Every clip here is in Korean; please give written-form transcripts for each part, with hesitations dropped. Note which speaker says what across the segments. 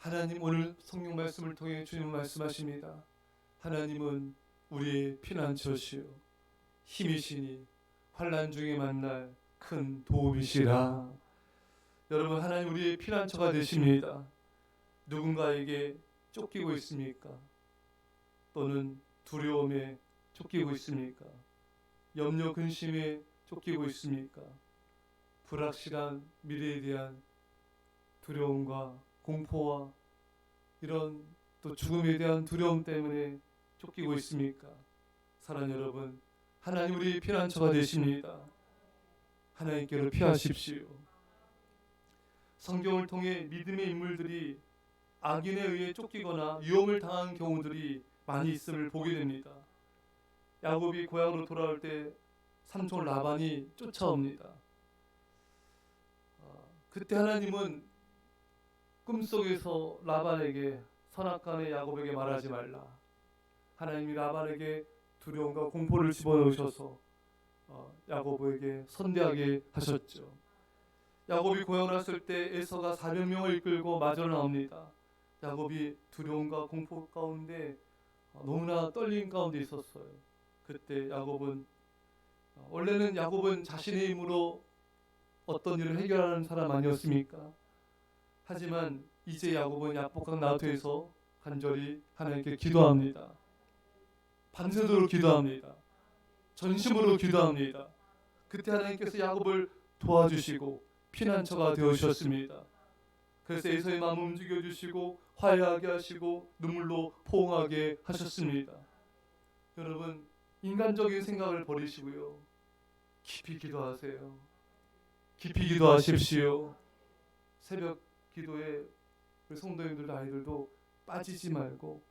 Speaker 1: 하나님 오늘 성경 말씀을 통해 주님 말씀하십니다. 하나님은 우리의 피난처시요 힘이시니 환난 중에 만날 큰 도움이시라. 여러분, 하나님 우리의 피난처가 되십니다. 누군가에게 쫓기고 있습니까? 또는 두려움에 쫓기고 있습니까? 염려 근심에 쫓기고 있습니까? 불확실한 미래에 대한 두려움과 공포와 이런 또 죽음에 대한 두려움 때문에 쫓기고 있습니까? 사랑하는 여러분, 하나님 우리의 피난처가 되십니다. 하나님께로 피하십시오. 성경을 통해 믿음의 인물들이 악인에 의해 쫓기거나 위험을 당한 경우들이 많이 있음을 보게 됩니다. 야곱이 고향으로 돌아올 때 삼촌 라반이 쫓아옵니다. 그때 하나님은 꿈속에서 라반에게 선악간에 야곱에게 말하지 말라. 하나님이 라반에게 두려움과 공포를 집어넣으셔서 야곱에게 선대하게 하셨죠. 야곱이 고향을 왔을 때 에서가 400명을 이끌고 마저 나옵니다. 야곱이 두려움과 공포 가운데 너무나 떨림 가운데 있었어요. 그때 야곱은 원래는 야곱은 자신의 힘으로 어떤 일을 해결하는 사람 아니었습니까? 하지만 이제 야곱은 약복강 나루터에서 간절히 하나님께 기도합니다. 밤새도록 기도합니다. 전심으로 기도합니다. 그때 하나님께서 야곱을 도와주시고 피난처가 되어주셨습니다. 그래서 에서의 마음을 움직여주시고 화해하게 하시고 눈물로 포옹하게 하셨습니다. 여러분, 인간적인 생각을 버리시고요, 깊이 기도하세요. 깊이 기도하십시오. 새벽 기도에 우리 성도님들도 아이들도 빠지지 말고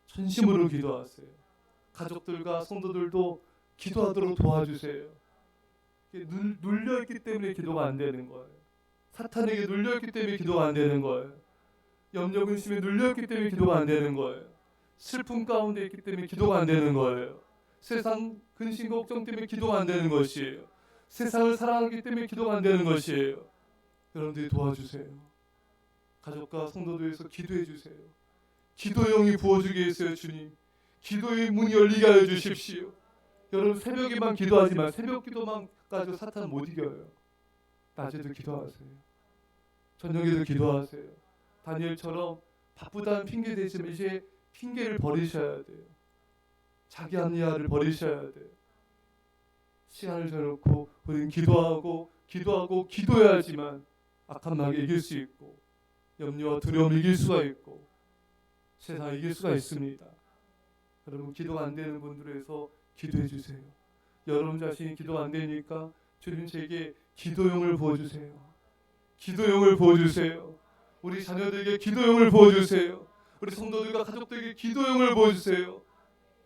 Speaker 1: 전심으로 기도하세요. 가족들과 성도들도 기도하도록 도와주세요. 눌려있기 때문에 기도가 안 되는 거예요. 사탄에게 눌려있기 때문에 기도가 안 되는 거예요. 염려 근심에 눌려있기 때문에 기도가 안 되는 거예요. 슬픔 가운데 있기 때문에 기도가 안 되는 거예요. 세상 근심 걱정 때문에 기도가 안 되는 것이에요. 세상을 사랑하기 때문에 기도가 안 되는 것이에요. 여러분들이 도와주세요. 가족과 성도들 위해서 기도해 주세요. 기도의 영이 부어주게 해주세요. 주님, 기도의 문이 열리게 하여 주십시오. 여러분, 새벽에만 기도하지 마. 새벽 기도만 가지고 사탄 못 이겨요. 낮에도 기도하세요. 저녁에도 기도하세요. 다니엘처럼 바쁘다는 핑계 대지만 이제 핑계를 버리셔야 돼요. 자기 합리화를 버리셔야 돼요. 시간을 정해놓고 우리는 기도하고 기도해야지만 악한 마귀 이길 수 있고 염려와 두려움을 이길 수가 있고 세상을 이길 수가 있습니다. 여러분, 기도가 안 되는 분들을 위해서 기도해 주세요. 여러분 자신이 기도가 안 되니까 주님 제게 기도용을 부어주세요. 기도용을 부어주세요. 우리 자녀들에게 기도용을 부어주세요. 우리 성도들과 가족들에게 기도용을 부어주세요.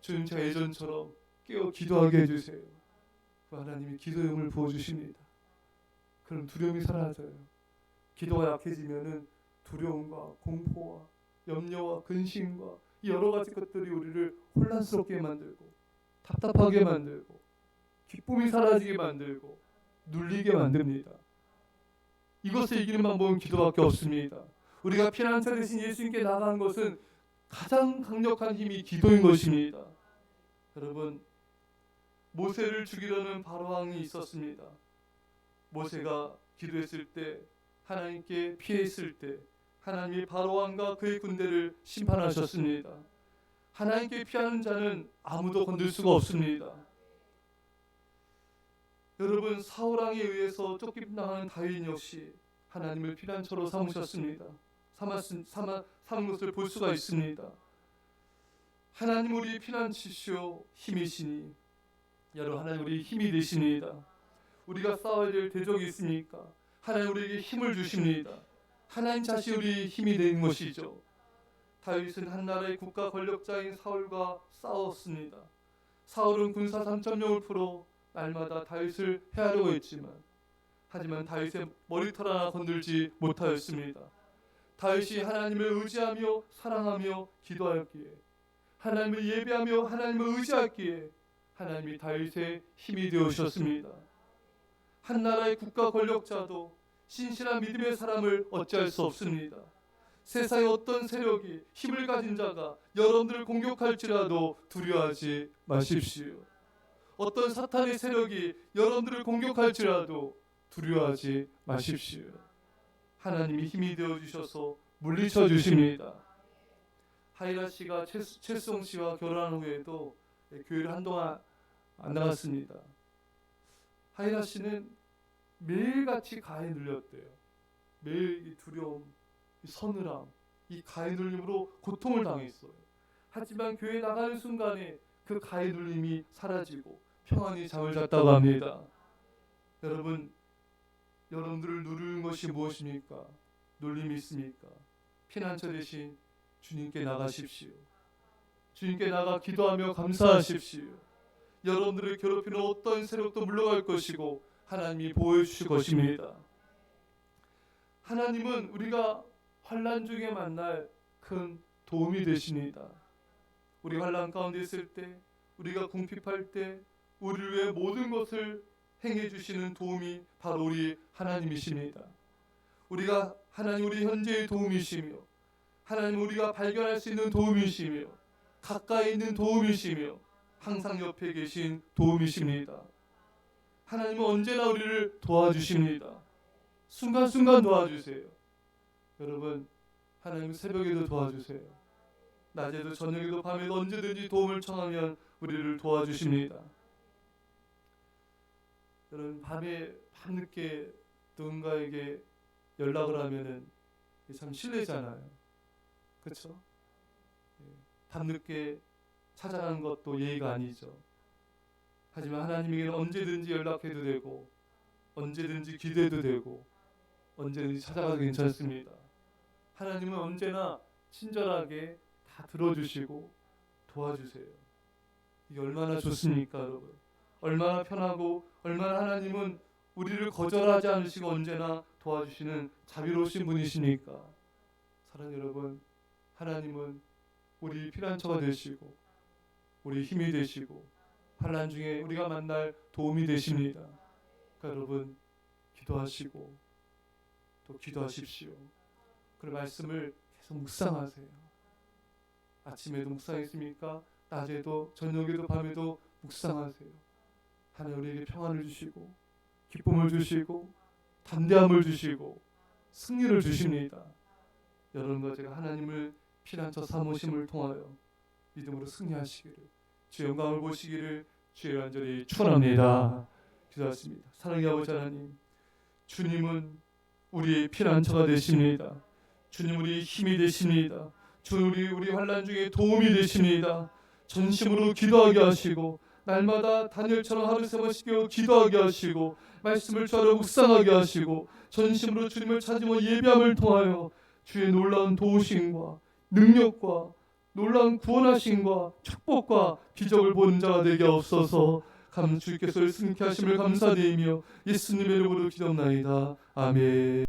Speaker 1: 주님, 제가 예전처럼 깨어 기도하게 해주세요. 그 하나님이 기도용을 부어주십니다. 그럼 두려움이 사라져요. 기도가 약해지면은 두려움과 공포와 염려와 근심과 이 여러 가지 것들이 우리를 혼란스럽게 만들고 답답하게 만들고 기쁨이 사라지게 만들고 눌리게 만듭니다. 이것을 이기는 방법은 기도밖에 없습니다. 우리가 피난처 대신 예수님께 나간 것은 가장 강력한 힘이 기도인 것입니다. 여러분, 모세를 죽이려는 바로왕이 있었습니다. 모세가 기도했을 때, 하나님께 피했을 때 하나님이 바로왕과 그의 군대를 심판하셨습니다. 하나님께 피하는 자는 아무도 건들 수가 없습니다. 여러분, 사울왕에 의해서 쫓김당하는 다윗 역시 하나님을 피난처로 삼으셨습니다. 삼은 것을 볼 수가 있습니다. 하나님 우리 피난처시오 힘이시니, 여러분, 하나님 우리 힘이 되십니다. 우리가 싸워야 될 대적이 있습니까? 하나님 우리에게 힘을 주십니다. 하나님 자신 우리 힘이 되는 것이죠. 다윗은 한 나라의 국가 권력자인 사울과 싸웠습니다. 사울은 군사 3,000명을 풀어 날마다 다윗을 해하려고 했지만, 하지만 다윗의 머리털 하나 건들지 못하였습니다. 다윗이 하나님을 의지하며 사랑하며 기도하였기에, 하나님을 예배하며 하나님을 의지하였기에 하나님이 다윗의 힘이 되어주셨습니다. 한 나라의 국가 권력자도 신실한 믿음의 사람을 어찌할 수 없습니다. 세상의 어떤 세력이, 힘을 가진 자가 여러분들을 공격할지라도 두려워하지 마십시오. 어떤 사탄의 세력이 여러분들을 공격할지라도 두려워하지 마십시오. 하나님이 힘이 되어 주셔서 물리쳐 주십니다. 하이라 씨가 최수홍 씨와 결혼한 후에도 교회를 한동안 안 나갔습니다. 하이라 씨는 매일같이 가에 눌렸대요. 매일 이 두려움, 이 서늘함, 이 가에 눌림으로 고통을 당했어요. 하지만 교회 나가는 순간에 그 가에 눌림이 사라지고 평안히 잠을 잤다고 합니다. 여러분들을 누르는 것이 무엇입니까? 눌림이 있습니까? 피난처 대신 주님께 나가십시오. 주님께 나가 기도하며 감사하십시오. 여러분들을 괴롭히는 어떤 세력도 물러갈 것이고 하나님이 보호해 주실 것입니다. 하나님은 우리가 환난 중에 만날 큰 도움이 되십니다. 우리 환난 가운데 있을 때, 우리가 궁핍할 때 우리를 위해 모든 것을 행해 주시는 도움이 바로 우리 하나님이십니다. 하나님 우리 현재의 도움이시며, 하나님 우리가 발견할 수 있는 도움이시며, 가까이 있는 도움이시며, 항상 옆에 계신 도움이십니다. 하나님은 언제나 우리를 도와주십니다. 순간순간 도와주세요. 여러분, 하나님 새벽에도 도와주세요. 낮에도 저녁에도 밤에도 언제든지 도움을 청하면 우리를 도와주십니다. 여러분, 밤늦게 누군가에게 연락을 하면은 참 실례잖아요. 그렇죠? 밤늦게 찾아가는 것도 예의가 아니죠. 하지만 하나님에게는 언제든지 연락해도 되고, 언제든지 기도해도 되고, 언제든지 찾아가도 괜찮습니다. 하나님은 언제나 친절하게 다 들어주시고 도와주세요. 이게 얼마나 좋습니까, 여러분? 얼마나 편하고, 얼마나 하나님은 우리를 거절하지 않으시고 언제나 도와주시는 자비로우신 분이시니까. 사랑하는 여러분, 하나님은 우리 피난처가 되시고, 우리 힘이 되시고, 환난 중에 우리가 만날 도움이 되십니다. 그러니까 여러분, 기도하시고 또 기도하십시오. 그 말씀을 계속 묵상하세요. 아침에도 묵상했습니까? 낮에도, 저녁에도, 밤에도 묵상하세요. 하나님 우리에게 평안을 주시고, 기쁨을 주시고, 담대함을 주시고, 승리를 주십니다. 여러분과 제가 하나님을 피난처 삼으심을 통하여 믿음으로 승리하시기를, 주의 영광을 보시기를 주의 간절히 축원합니다. 기도하십니다. 사랑의 아버지 하나님, 주님은 우리의 피난처가 되십니다. 주님 우리의 힘이 되십니다. 주님 우리 환난 중에 도움이 되십니다. 전심으로 기도하게 하시고, 날마다 다니엘처럼 하루 세 번씩 기도하게 하시고, 말씀을 주하러 묵상하게 하시고, 전심으로 주님을 찾으며 예배함을 통하여 주의 놀라운 도우심과 능력과 놀라운 구원하심과 축복과 기적을 보는 자가 되게 없어서 주께서 승케 하심을 감사드리며 예수님의 이름으로 기도합나이다. 아멘.